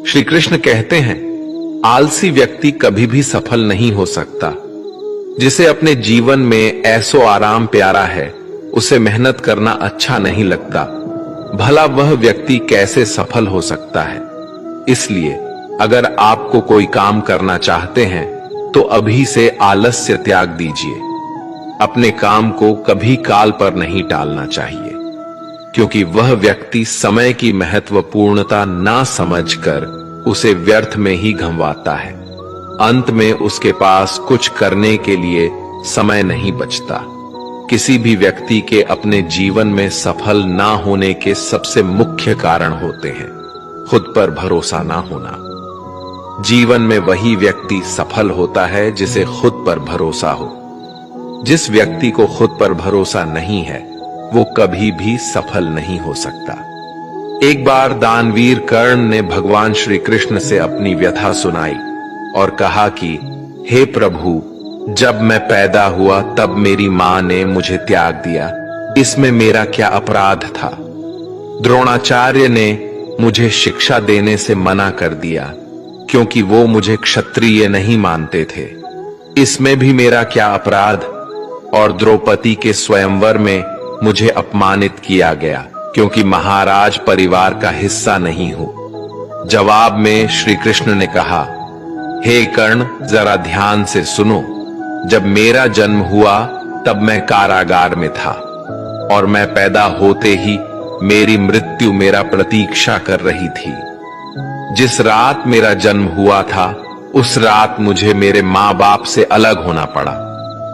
श्री कृष्ण कहते हैं, आलसी व्यक्ति कभी भी सफल नहीं हो सकता। जिसे अपने जीवन में ऐसो आराम प्यारा है, उसे मेहनत करना अच्छा नहीं लगता। भला वह व्यक्ति कैसे सफल हो सकता है? इसलिए अगर आपको कोई काम करना चाहते हैं तो अभी से आलस्य त्याग दीजिए। अपने काम को कभी काल पर नहीं टालना चाहिए, क्योंकि वह व्यक्ति समय की महत्वपूर्णता ना समझकर उसे व्यर्थ में ही गंवाता है। अंत में उसके पास कुछ करने के लिए समय नहीं बचता। किसी भी व्यक्ति के अपने जीवन में सफल ना होने के सबसे मुख्य कारण होते हैं खुद पर भरोसा ना होना। जीवन में वही व्यक्ति सफल होता है जिसे खुद पर भरोसा हो। जिस व्यक्ति को खुद पर भरोसा नहीं है, वो कभी भी सफल नहीं हो सकता। एक बार दानवीर कर्ण ने भगवान श्री कृष्ण से अपनी व्यथा सुनाई और कहा कि हे प्रभु, जब मैं पैदा हुआ तब मेरी मां ने मुझे त्याग दिया। इसमें मेरा क्या अपराध था? द्रोणाचार्य ने मुझे शिक्षा देने से मना कर दिया क्योंकि वो मुझे क्षत्रिय नहीं मानते थे। इसमें भी मेरा क्या अपराध? और द्रौपदी के स्वयंवर में मुझे अपमानित किया गया क्योंकि महाराज परिवार का हिस्सा नहीं हूं। जवाब में श्री कृष्ण ने कहा, हे कर्ण, जरा ध्यान से सुनो। जब मेरा जन्म हुआ तब मैं कारागार में था और मैं पैदा होते ही मेरी मृत्यु मेरा प्रतीक्षा कर रही थी। जिस रात मेरा जन्म हुआ था उस रात मुझे मेरे मां बाप से अलग होना पड़ा,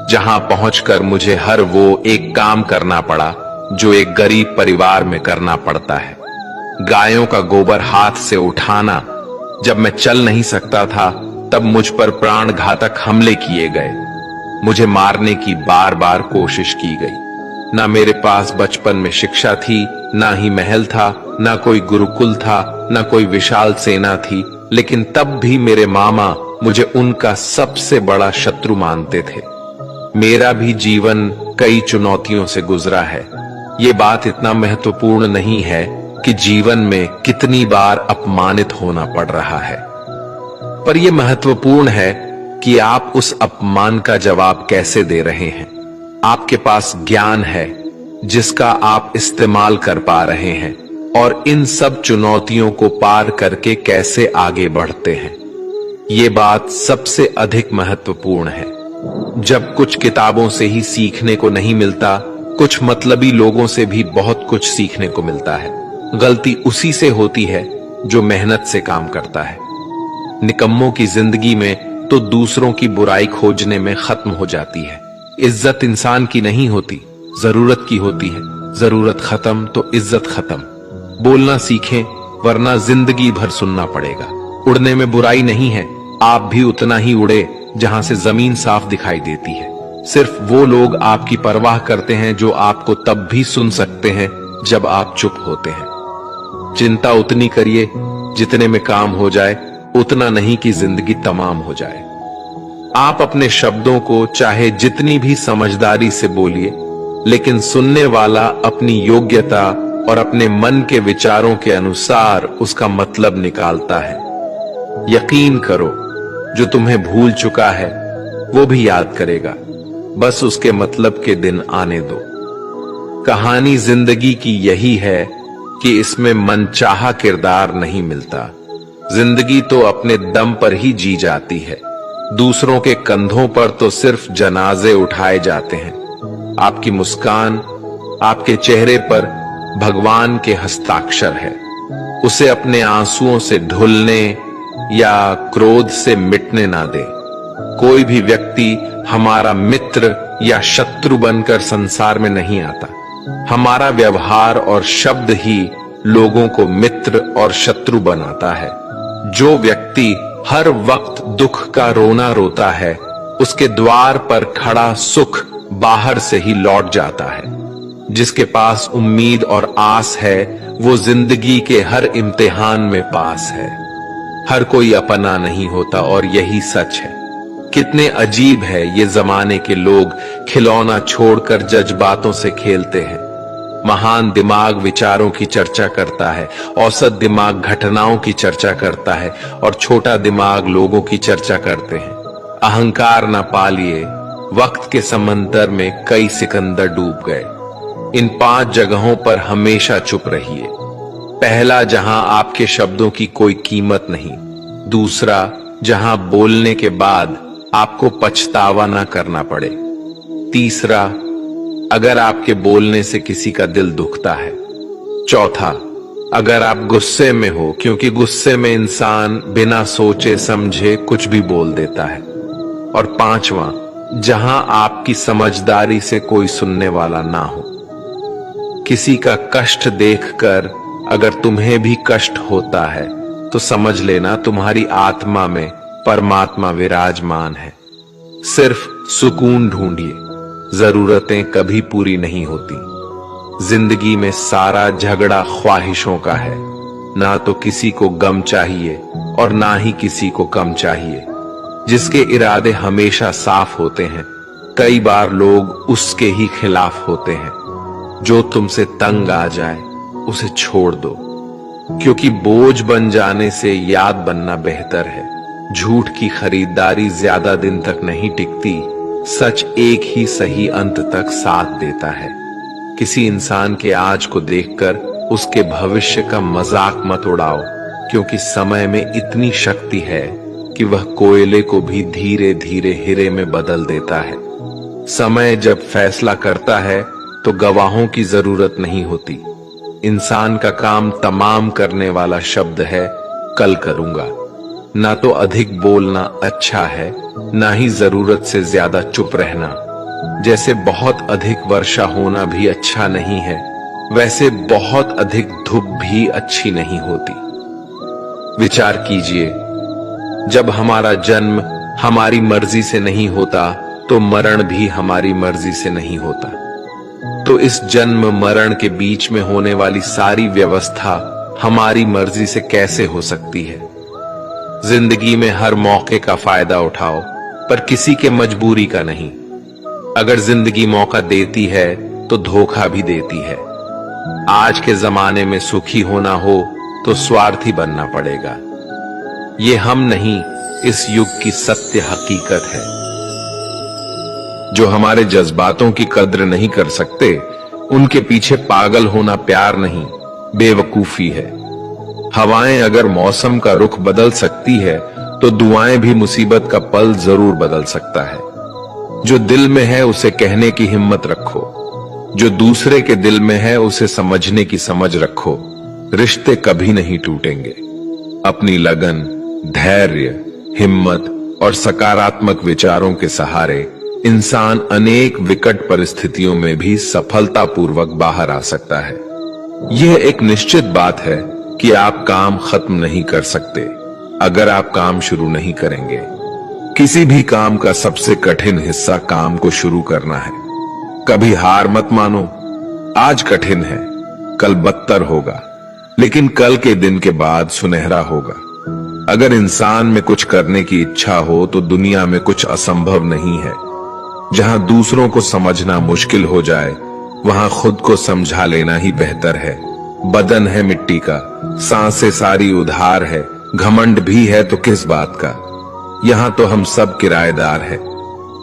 जहां पहुंचकर मुझे हर वो एक काम करना पड़ा जो एक गरीब परिवार में करना पड़ता है। गायों का गोबर हाथ से उठाना। जब मैं चल नहीं सकता था तब मुझ पर प्राणघातक हमले किए गए। मुझे मारने की बार बार कोशिश की गई। ना मेरे पास बचपन में शिक्षा थी, ना ही महल था, ना कोई गुरुकुल था, ना कोई विशाल सेना थी, लेकिन तब भी मेरे मामा मुझे उनका सबसे बड़ा शत्रु मानते थे। मेरा भी जीवन कई चुनौतियों से गुजरा है। ये बात इतना महत्वपूर्ण नहीं है कि जीवन में कितनी बार अपमानित होना पड़ रहा है, पर यह महत्वपूर्ण है कि आप उस अपमान का जवाब कैसे दे रहे हैं। आपके पास ज्ञान है जिसका आप इस्तेमाल कर पा रहे हैं और इन सब चुनौतियों को पार करके कैसे आगे बढ़ते हैं। ये बात सबसे अधिक महत्वपूर्ण है। जब कुछ किताबों से ही सीखने को नहीं मिलता, कुछ मतलबी लोगों से भी बहुत कुछ सीखने को मिलता है। गलती उसी से होती है जो मेहनत से काम करता है। निकम्मों की जिंदगी में तो दूसरों की बुराई खोजने में खत्म हो जाती है। इज्जत इंसान की नहीं होती, जरूरत की होती है। जरूरत खत्म तो इज्जत खत्म। बोलना सीखें, वरना जिंदगी भर सुनना पड़ेगा। उड़ने में बुराई नहीं है, आप भी उतना ही उड़े जहां से जमीन साफ दिखाई देती है। सिर्फ वो लोग आपकी परवाह करते हैं जो आपको तब भी सुन सकते हैं जब आप चुप होते हैं। चिंता उतनी करिए जितने में काम हो जाए, उतना नहीं कि जिंदगी तमाम हो जाए। आप अपने शब्दों को चाहे जितनी भी समझदारी से बोलिए, लेकिन सुनने वाला अपनी योग्यता और अपने मन के विचारों के अनुसार उसका मतलब निकालता है। यकीन करो, जो तुम्हें भूल चुका है वो भी याद करेगा, बस उसके मतलब के दिन आने दो। कहानी जिंदगी की यही है कि इसमें मनचाहा किरदार नहीं मिलता। जिंदगी तो अपने दम पर ही जी जाती है। दूसरों के कंधों पर तो सिर्फ जनाजे उठाए जाते हैं। आपकी मुस्कान, आपके चेहरे पर भगवान के हस्ताक्षर है। उसे अपने आंसुओं से धुलने या क्रोध से मिटने ना दे। कोई भी व्यक्ति हमारा मित्र या शत्रु बनकर संसार में नहीं आता। हमारा व्यवहार और शब्द ही लोगों को मित्र और शत्रु बनाता है। जो व्यक्ति हर वक्त दुख का रोना रोता है, उसके द्वार पर खड़ा सुख बाहर से ही लौट जाता है। जिसके पास उम्मीद और आस है, वो जिंदगी के हर इम्तिहान में पास है। हर कोई अपना नहीं होता और यही सच है। कितने अजीब है ये जमाने के लोग, खिलौना छोड़कर जज्बातों से खेलते हैं। महान दिमाग विचारों की चर्चा करता है, औसत दिमाग घटनाओं की चर्चा करता है और छोटा दिमाग लोगों की चर्चा करते हैं। अहंकार न पालिए, वक्त के समंदर में कई सिकंदर डूब गए। इन 5 जगहों पर हमेशा चुप रहिए। पहला, जहां आपके शब्दों की कोई कीमत नहीं। दूसरा, जहां बोलने के बाद आपको पछतावा न करना पड़े। तीसरा, अगर आपके बोलने से किसी का दिल दुखता है। चौथा, अगर आप गुस्से में हो, क्योंकि गुस्से में इंसान बिना सोचे समझे कुछ भी बोल देता है। और पांचवा, जहां आपकी समझदारी से कोई सुनने वाला ना हो। किसी का कष्ट देखकर अगर तुम्हें भी कष्ट होता है तो समझ लेना तुम्हारी आत्मा में परमात्मा विराजमान है। सिर्फ सुकून ढूंढिए, जरूरतें कभी पूरी नहीं होती। जिंदगी में सारा झगड़ा ख्वाहिशों का है। ना तो किसी को गम चाहिए और ना ही किसी को कम चाहिए। जिसके इरादे हमेशा साफ होते हैं, कई बार लोग उसके ही खिलाफ होते हैं। जो तुमसे तंग आ जाए उसे छोड़ दो, क्योंकि बोझ बन जाने से याद बनना बेहतर है। झूठ की खरीदारी ज्यादा दिन तक नहीं टिकती। सच एक ही सही अंत तक साथ देता है। किसी इंसान के आज को देखकर उसके भविष्य का मजाक मत उड़ाओ, क्योंकि समय में इतनी शक्ति है कि वह कोयले को भी धीरे धीरे हीरे में बदल देता है। समय जब फैसला करता है तो गवाहों की जरूरत नहीं होती। इंसान का काम तमाम करने वाला शब्द है कल करूंगा। ना तो अधिक बोलना अच्छा है, ना ही जरूरत से ज्यादा चुप रहना। जैसे बहुत अधिक वर्षा होना भी अच्छा नहीं है, वैसे बहुत अधिक धूप भी अच्छी नहीं होती। विचार कीजिए, जब हमारा जन्म हमारी मर्जी से नहीं होता तो मरण भी हमारी मर्जी से नहीं होता। तो इस जन्म मरण के बीच में होने वाली सारी व्यवस्था हमारी मर्जी से कैसे हो सकती है? जिंदगी में हर मौके का फायदा उठाओ, पर किसी के मजबूरी का नहीं। अगर जिंदगी मौका देती है तो धोखा भी देती है। आज के जमाने में सुखी होना हो तो स्वार्थी बनना पड़ेगा। ये हम नहीं, इस युग की सत्य हकीकत है। जो हमारे जज्बातों की कद्र नहीं कर सकते, उनके पीछे पागल होना प्यार नहीं, बेवकूफी है। हवाएं अगर मौसम का रुख बदल सकती है तो दुआएं भी मुसीबत का पल जरूर बदल सकता है। जो दिल में है उसे कहने की हिम्मत रखो, जो दूसरे के दिल में है उसे समझने की समझ रखो। रिश्ते कभी नहीं टूटेंगे। अपनी लगन, धैर्य, हिम्मत और सकारात्मक विचारों के सहारे इंसान अनेक विकट परिस्थितियों में भी सफलतापूर्वक बाहर आ सकता है। यह एक निश्चित बात है कि आप काम खत्म नहीं कर सकते अगर आप काम शुरू नहीं करेंगे। किसी भी काम का सबसे कठिन हिस्सा काम को शुरू करना है। कभी हार मत मानो। आज कठिन है, कल बदतर होगा, लेकिन कल के दिन के बाद सुनहरा होगा। अगर इंसान में कुछ करने की इच्छा हो तो दुनिया में कुछ असंभव नहीं है। जहां दूसरों को समझना मुश्किल हो जाए, वहां खुद को समझा लेना ही बेहतर है। बदन है मिट्टी का, सांसें सारी उधार है, घमंड भी है तो किस बात का। यहाँ तो हम सब किराएदार हैं।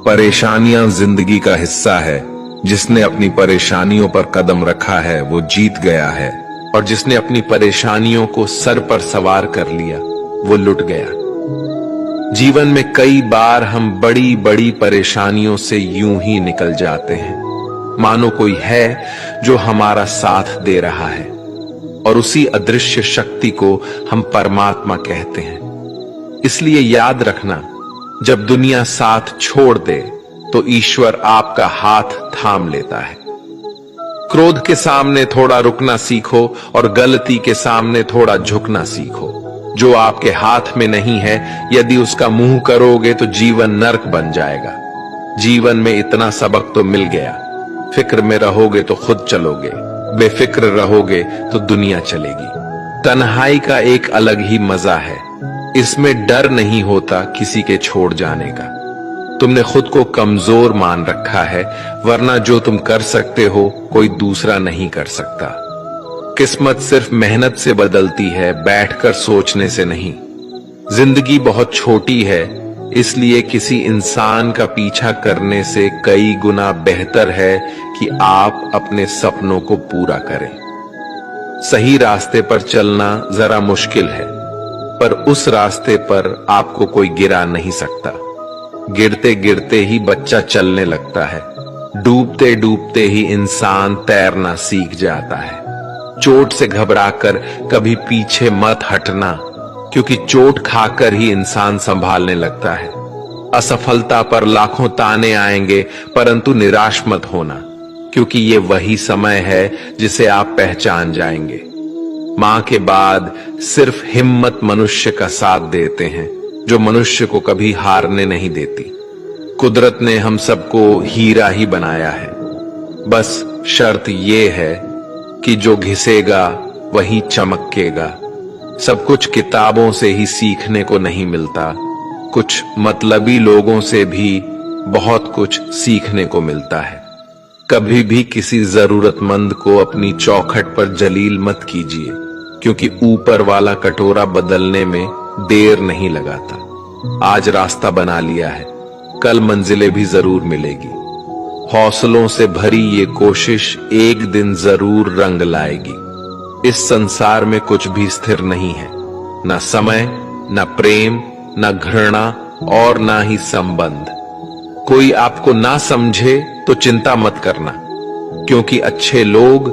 परेशानियां जिंदगी का हिस्सा है। जिसने अपनी परेशानियों पर कदम रखा है वो जीत गया है, और जिसने अपनी परेशानियों को सर पर सवार कर लिया वो लुट गया। जीवन में कई बार हम बड़ी बड़ी परेशानियों से यूं ही निकल जाते हैं, मानो कोई है जो हमारा साथ दे रहा है, और उसी अदृश्य शक्ति को हम परमात्मा कहते हैं। इसलिए याद रखना, जब दुनिया साथ छोड़ दे तो ईश्वर आपका हाथ थाम लेता है। क्रोध के सामने थोड़ा रुकना सीखो और गलती के सामने थोड़ा झुकना सीखो। जो आपके हाथ में नहीं है, यदि उसका मुंह करोगे तो जीवन नरक बन जाएगा। जीवन में इतना सबक तो मिल गया। फिक्र में रहोगे तो खुद चलोगे, बेफिक्र रहोगे तो दुनिया चलेगी। तन्हाई का एक अलग ही मजा है। इसमें डर नहीं होता किसी के छोड़ जाने का। तुमने खुद को कमजोर मान रखा है, वरना जो तुम कर सकते हो कोई दूसरा नहीं कर सकता। किस्मत सिर्फ मेहनत से बदलती है, बैठकर सोचने से नहीं। जिंदगी बहुत छोटी है, इसलिए किसी इंसान का पीछा करने से कई गुना बेहतर है कि आप अपने सपनों को पूरा करें। सही रास्ते पर चलना जरा मुश्किल है, पर उस रास्ते पर आपको कोई गिरा नहीं सकता। गिरते गिरते ही बच्चा चलने लगता है, डूबते डूबते ही इंसान तैरना सीख जाता है। चोट से घबराकर कभी पीछे मत हटना, क्योंकि चोट खाकर ही इंसान संभालने लगता है। असफलता पर लाखों ताने आएंगे, परंतु निराश मत होना, क्योंकि ये वही समय है जिसे आप पहचान जाएंगे। मां के बाद सिर्फ हिम्मत मनुष्य का साथ देते हैं, जो मनुष्य को कभी हारने नहीं देती। कुदरत ने हम सबको हीरा ही बनाया है, बस शर्त ये है कि जो घिसेगा वही चमकेगा। सब कुछ किताबों से ही सीखने को नहीं मिलता, कुछ मतलबी लोगों से भी बहुत कुछ सीखने को मिलता है। कभी भी किसी जरूरतमंद को अपनी चौखट पर जलील मत कीजिए, क्योंकि ऊपर वाला कटोरा बदलने में देर नहीं लगाता। आज रास्ता बना लिया है, कल मंजिलें भी जरूर मिलेगी। हौसलों से भरी ये कोशिश एक दिन जरूर रंग लाएगी। इस संसार में कुछ भी स्थिर नहीं है, न समय, न प्रेम, न घृणा और ना ही संबंध। कोई आपको ना समझे तो चिंता मत करना, क्योंकि अच्छे लोग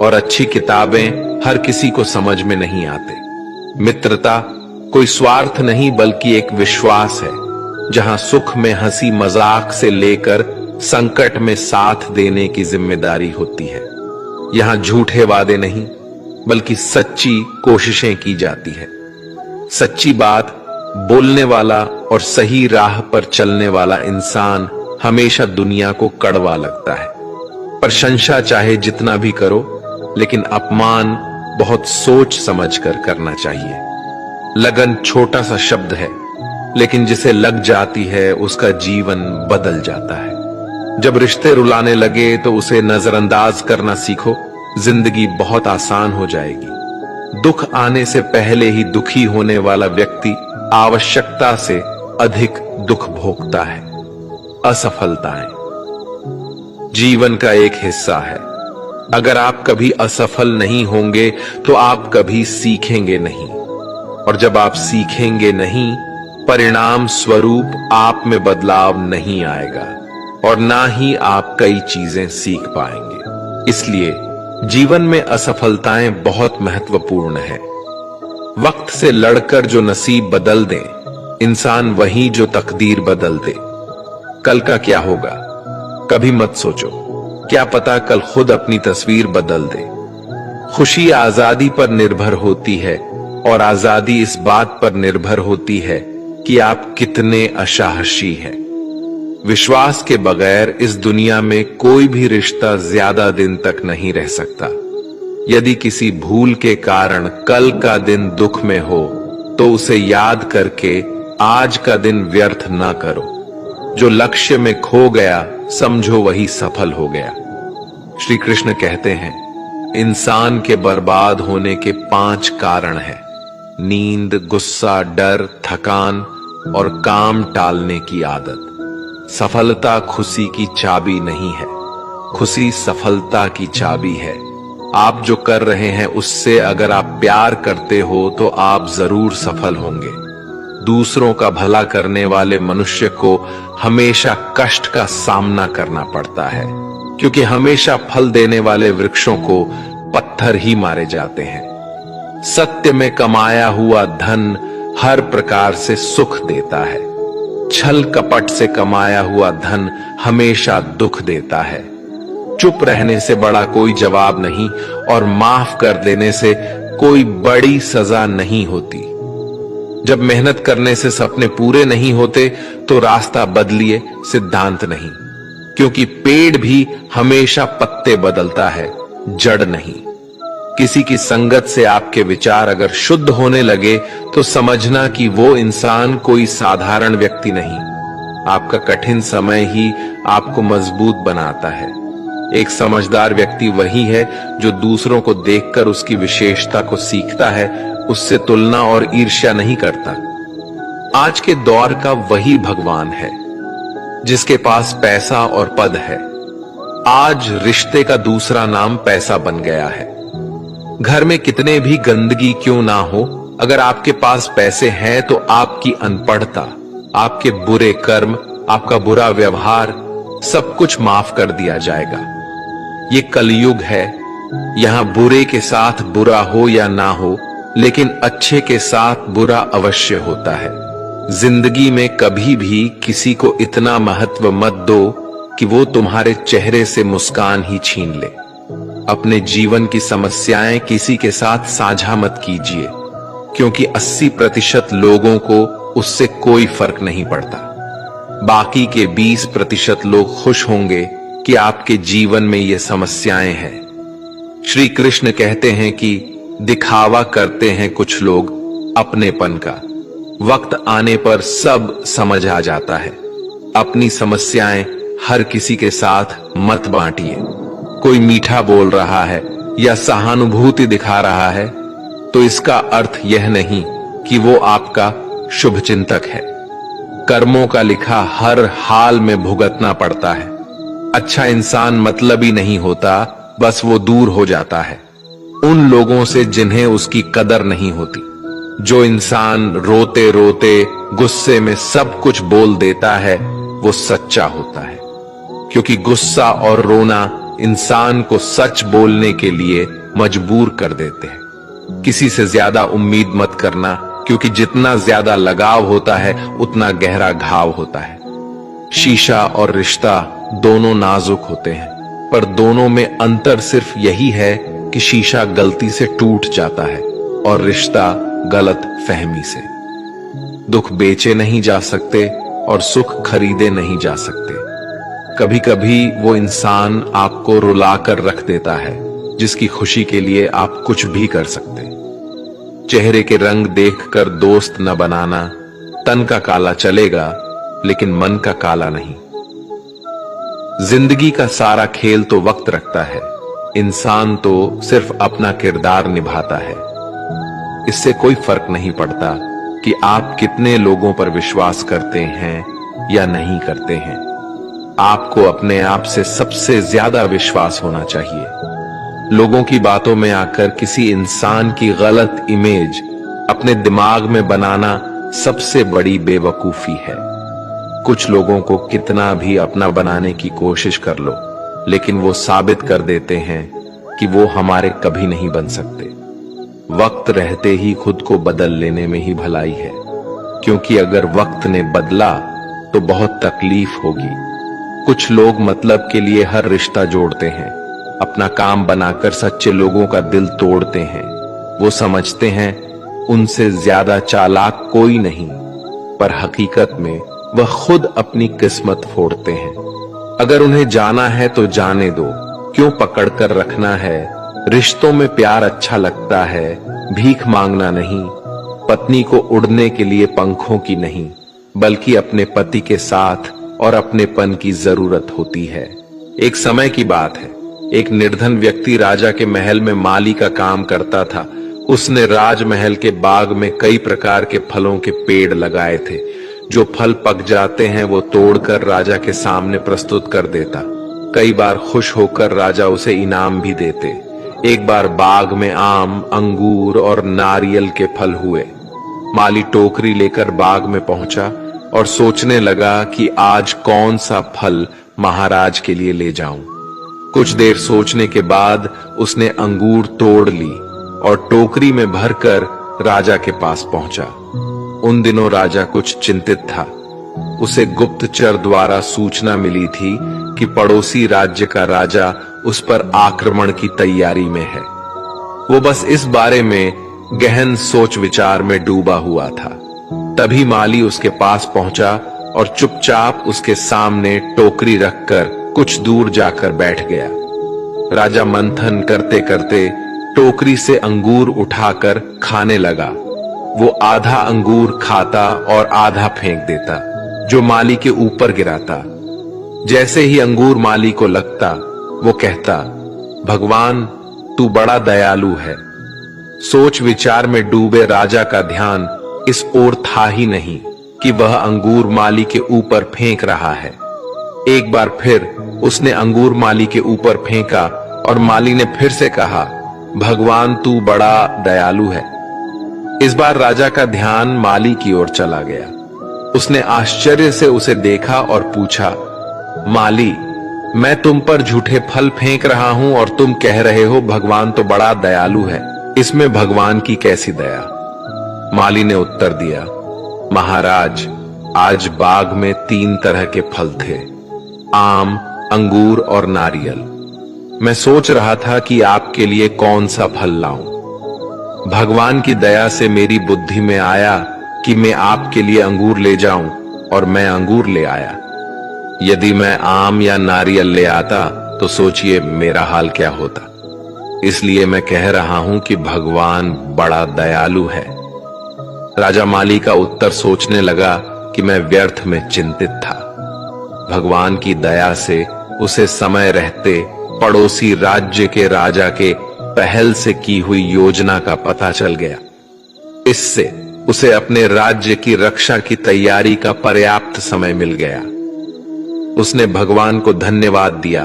और अच्छी किताबें हर किसी को समझ में नहीं आते। मित्रता कोई स्वार्थ नहीं, बल्कि एक विश्वास है, जहां सुख में हंसी मजाक से लेकर संकट में साथ देने की जिम्मेदारी होती है। यहां झूठे वादे नहीं, बल्कि सच्ची कोशिशें की जाती है। सच्ची बात बोलने वाला और सही राह पर चलने वाला इंसान हमेशा दुनिया को कड़वा लगता है। प्रशंसा चाहे जितना भी करो, लेकिन अपमान बहुत सोच समझकर करना चाहिए। लगन छोटा सा शब्द है, लेकिन जिसे लग जाती है उसका जीवन बदल जाता है। जब रिश्ते रुलाने लगे तो उसे नजरअंदाज करना सीखो, जिंदगी बहुत आसान हो जाएगी। दुख आने से पहले ही दुखी होने वाला व्यक्ति आवश्यकता से अधिक दुख भोगता है। असफलताएं जीवन का एक हिस्सा है। अगर आप कभी असफल नहीं होंगे तो आप कभी सीखेंगे नहीं, और जब आप सीखेंगे नहीं, परिणाम स्वरूप आप में बदलाव नहीं आएगा और ना ही आप कई चीजें सीख पाएंगे। इसलिए जीवन में असफलताएं बहुत महत्वपूर्ण है। वक्त से लड़कर जो नसीब बदल दे इंसान, वही जो तकदीर बदल दे। कल का क्या होगा कभी मत सोचो, क्या पता कल खुद अपनी तस्वीर बदल दे। खुशी आजादी पर निर्भर होती है, और आजादी इस बात पर निर्भर होती है कि आप कितने असाहसी हैं। विश्वास के बगैर इस दुनिया में कोई भी रिश्ता ज्यादा दिन तक नहीं रह सकता। यदि किसी भूल के कारण कल का दिन दुख में हो, तो उसे याद करके आज का दिन व्यर्थ ना करो। जो लक्ष्य में खो गया समझो वही सफल हो गया। श्री कृष्ण कहते हैं, इंसान के बर्बाद होने के 5 कारण हैं: नींद, गुस्सा, डर, थकान और काम टालने की आदत। सफलता खुशी की चाबी नहीं है, खुशी सफलता की चाबी है। आप जो कर रहे हैं उससे अगर आप प्यार करते हो तो आप जरूर सफल होंगे। दूसरों का भला करने वाले मनुष्य को हमेशा कष्ट का सामना करना पड़ता है, क्योंकि हमेशा फल देने वाले वृक्षों को पत्थर ही मारे जाते हैं। सत्य में कमाया हुआ धन हर प्रकार से सुख देता है, छल कपट से कमाया हुआ धन हमेशा दुख देता है। चुप रहने से बड़ा कोई जवाब नहीं, और माफ कर देने से कोई बड़ी सजा नहीं होती। जब मेहनत करने से सपने पूरे नहीं होते तो रास्ता बदलिए, सिद्धांत नहीं, क्योंकि पेड़ भी हमेशा पत्ते बदलता है, जड़ नहीं। किसी की संगत से आपके विचार अगर शुद्ध होने लगे तो समझना कि वो इंसान कोई साधारण व्यक्ति नहीं, आपका कठिन समय ही आपको मजबूत बनाता है। एक समझदार व्यक्ति वही है जो दूसरों को देखकर उसकी विशेषता को सीखता है, उससे तुलना और ईर्ष्या नहीं करता। आज के दौर का वही भगवान है जिसके पास पैसा और पद है। आज रिश्ते का दूसरा नाम पैसा बन गया है। घर में कितने भी गंदगी क्यों ना हो, अगर आपके पास पैसे हैं तो आपकी अनपढ़ता, आपके बुरे कर्म, आपका बुरा व्यवहार सब कुछ माफ कर दिया जाएगा। ये कलयुग है, यहां बुरे के साथ बुरा हो या ना हो, लेकिन अच्छे के साथ बुरा अवश्य होता है। जिंदगी में कभी भी किसी को इतना महत्व मत दो कि वो तुम्हारे चेहरे से मुस्कान ही छीन ले। अपने जीवन की समस्याएं किसी के साथ साझा मत कीजिए, क्योंकि 80% लोगों को उससे कोई फर्क नहीं पड़ता। बाकी के 20% लोग खुश होंगे कि आपके जीवन में ये समस्याएं हैं। श्री कृष्ण कहते हैं कि दिखावा करते हैं कुछ लोग अपनेपन का, वक्त आने पर सब समझ आ जाता है। अपनी समस्याएं हर किसी के साथ मत बांटिए। कोई मीठा बोल रहा है या सहानुभूति दिखा रहा है तो इसका अर्थ यह नहीं कि वो आपका शुभचिंतक है। कर्मों का लिखा हर हाल में भुगतना पड़ता है। अच्छा इंसान मतलबी नहीं होता, बस वो दूर हो जाता है उन लोगों से जिन्हें उसकी कदर नहीं होती। जो इंसान रोते रोते गुस्से में सब कुछ बोल देता है वो सच्चा होता है, क्योंकि गुस्सा और रोना इंसान को सच बोलने के लिए मजबूर कर देते हैं। किसी से ज्यादा उम्मीद मत करना, क्योंकि जितना ज्यादा लगाव होता है उतना गहरा घाव होता है। शीशा और रिश्ता दोनों नाजुक होते हैं, पर दोनों में अंतर सिर्फ यही है कि शीशा गलती से टूट जाता है और रिश्ता गलत फहमी से। दुख बेचे नहीं जा सकते और सुख खरीदे नहीं जा सकते। कभी कभी वो इंसान आपको रुलाकर रख देता है जिसकी खुशी के लिए आप कुछ भी कर सकते। चेहरे के रंग देखकर दोस्त न बनाना। तन का काला चलेगा लेकिन मन का काला नहीं। जिंदगी का सारा खेल तो वक्त रखता है, इंसान तो सिर्फ अपना किरदार निभाता है। इससे कोई फर्क नहीं पड़ता कि आप कितने लोगों पर विश्वास करते हैं या नहीं करते हैं। आपको अपने आप से सबसे ज्यादा विश्वास होना चाहिए। लोगों की बातों में आकर किसी इंसान की गलत इमेज अपने दिमाग में बनाना सबसे बड़ी बेवकूफी है। कुछ लोगों को कितना भी अपना बनाने की कोशिश कर लो, लेकिन वो साबित कर देते हैं कि वो हमारे कभी नहीं बन सकते। वक्त रहते ही खुद को बदल लेने में ही भलाई है, क्योंकि अगर वक्त ने बदला तो बहुत तकलीफ होगी। कुछ लोग मतलब के लिए हर रिश्ता जोड़ते हैं, अपना काम बनाकर सच्चे लोगों का दिल तोड़ते हैं। वो समझते हैं उनसे ज्यादा चालाक कोई नहीं, पर हकीकत में वह खुद अपनी किस्मत फोड़ते हैं। अगर उन्हें जाना है तो जाने दो, क्यों पकड़ कर रखना है। रिश्तों में प्यार अच्छा लगता है, भीख मांगना नहीं। पत्नी को उड़ने के लिए पंखों की नहीं, बल्कि अपने पति के साथ और अपनेपन की जरूरत होती है। एक समय की बात है, एक निर्धन व्यक्ति राजा के महल में माली का काम करता था। उसने राजमहल के बाग में कई प्रकार के फलों के पेड़ लगाए थे। जो फल पक जाते हैं वो तोड़कर राजा के सामने प्रस्तुत कर देता। कई बार खुश होकर राजा उसे इनाम भी देते। एक बार बाग में आम, अंगूर और नारियल के फल हुए। माली टोकरी लेकर बाग में पहुंचा और सोचने लगा कि आज कौन सा फल महाराज के लिए ले जाऊं। कुछ देर सोचने के बाद उसने अंगूर तोड़ ली और टोकरी में भरकर राजा के पास पहुंचा। उन दिनों राजा कुछ चिंतित था। उसे गुप्तचर द्वारा सूचना मिली थी कि पड़ोसी राज्य का राजा उस पर आक्रमण की तैयारी में है। वो बस इस बारे में गहन सोच विचार में डूबा हुआ था। तभी माली उसके पास पहुंचा और चुपचाप उसके सामने टोकरी रखकर कुछ दूर जाकर बैठ गया। राजा मंथन करते करते टोकरी से अंगूर उठाकर खाने लगा। वो आधा अंगूर खाता और आधा फेंक देता। जो माली के ऊपर गिराता। जैसे ही अंगूर माली को लगता, वो कहता, भगवान तू बड़ा दयालु है। सोच विचार में डूबे राजा का ध्यान इस ओर था ही नहीं कि वह अंगूर माली के ऊपर फेंक रहा है। एक बार फिर उसने अंगूर माली के ऊपर फेंका और माली ने फिर से कहा, भगवान तू बड़ा दयालु है। इस बार राजा का ध्यान माली की ओर चला गया। उसने आश्चर्य से उसे देखा और पूछा, माली, मैं तुम पर झूठे फल फेंक रहा हूं और तुम कह रहे हो भगवान तो बड़ा दयालु है, इसमें भगवान की कैसी दया? माली ने उत्तर दिया, महाराज, आज बाग में 3 तरह के फल थे, आम, अंगूर और नारियल। मैं सोच रहा था कि आपके लिए कौन सा फल लाऊं। भगवान की दया से मेरी बुद्धि में आया कि मैं आपके लिए अंगूर ले जाऊं और मैं अंगूर ले आया। यदि मैं आम या नारियल ले आता तो सोचिए मेरा हाल क्या होता। इसलिए मैं कह रहा हूं कि भगवान बड़ा दयालु है। राजा माली का उत्तर सोचने लगा कि मैं व्यर्थ में चिंतित था। भगवान की दया से उसे समय रहते पड़ोसी राज्य के राजा के पहल से की हुई योजना का पता चल गया। इससे उसे अपने राज्य की रक्षा की तैयारी का पर्याप्त समय मिल गया। उसने भगवान को धन्यवाद दिया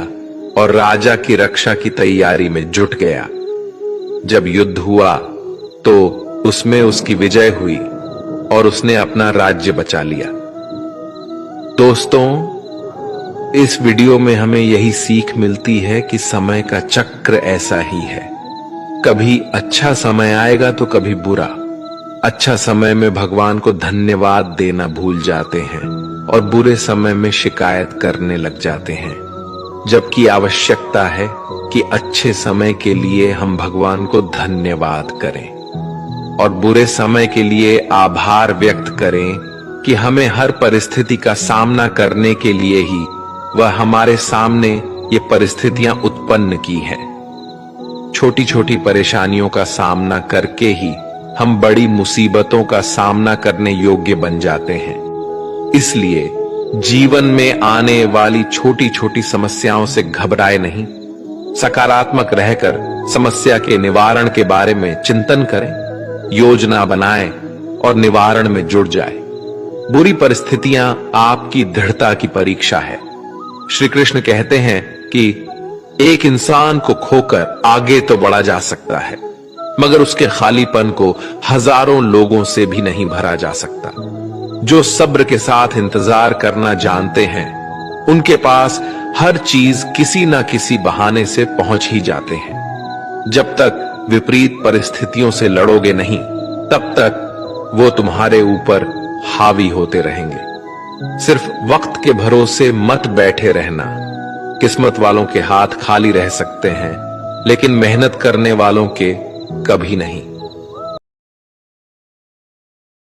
और राजा की रक्षा की तैयारी में जुट गया। जब युद्ध हुआ तो उसमें उसकी विजय हुई और उसने अपना राज्य बचा लिया। दोस्तों, इस वीडियो में हमें यही सीख मिलती है कि समय का चक्र ऐसा ही है। कभी अच्छा समय आएगा तो कभी बुरा। अच्छा समय में भगवान को धन्यवाद देना भूल जाते हैं और बुरे समय में शिकायत करने लग जाते हैं, जबकि आवश्यकता है कि अच्छे समय के लिए हम भगवान को धन्यवाद करें और बुरे समय के लिए आभार व्यक्त करें कि हमें हर परिस्थिति का सामना करने के लिए ही वह हमारे सामने ये परिस्थितियां उत्पन्न की हैं। छोटी छोटी परेशानियों का सामना करके ही हम बड़ी मुसीबतों का सामना करने योग्य बन जाते हैं। इसलिए जीवन में आने वाली छोटी छोटी समस्याओं से घबराए नहीं, सकारात्मक रहकर समस्या के निवारण के बारे में चिंतन करें, योजना बनाएं और निवारण में जुट जाएं। बुरी परिस्थितियां आपकी दृढ़ता की परीक्षा है। श्री कृष्ण कहते हैं कि एक इंसान को खोकर आगे तो बढ़ा जा सकता है, मगर उसके खालीपन को हजारों लोगों से भी नहीं भरा जा सकता। जो सब्र के साथ इंतजार करना जानते हैं, उनके पास हर चीज किसी ना किसी बहाने से पहुंच ही जाते हैं। जब तक विपरीत परिस्थितियों से लड़ोगे नहीं, तब तक वो तुम्हारे ऊपर हावी होते रहेंगे। सिर्फ वक्त के भरोसे मत बैठे रहना। किस्मत वालों के हाथ खाली रह सकते हैं, लेकिन मेहनत करने वालों के कभी नहीं।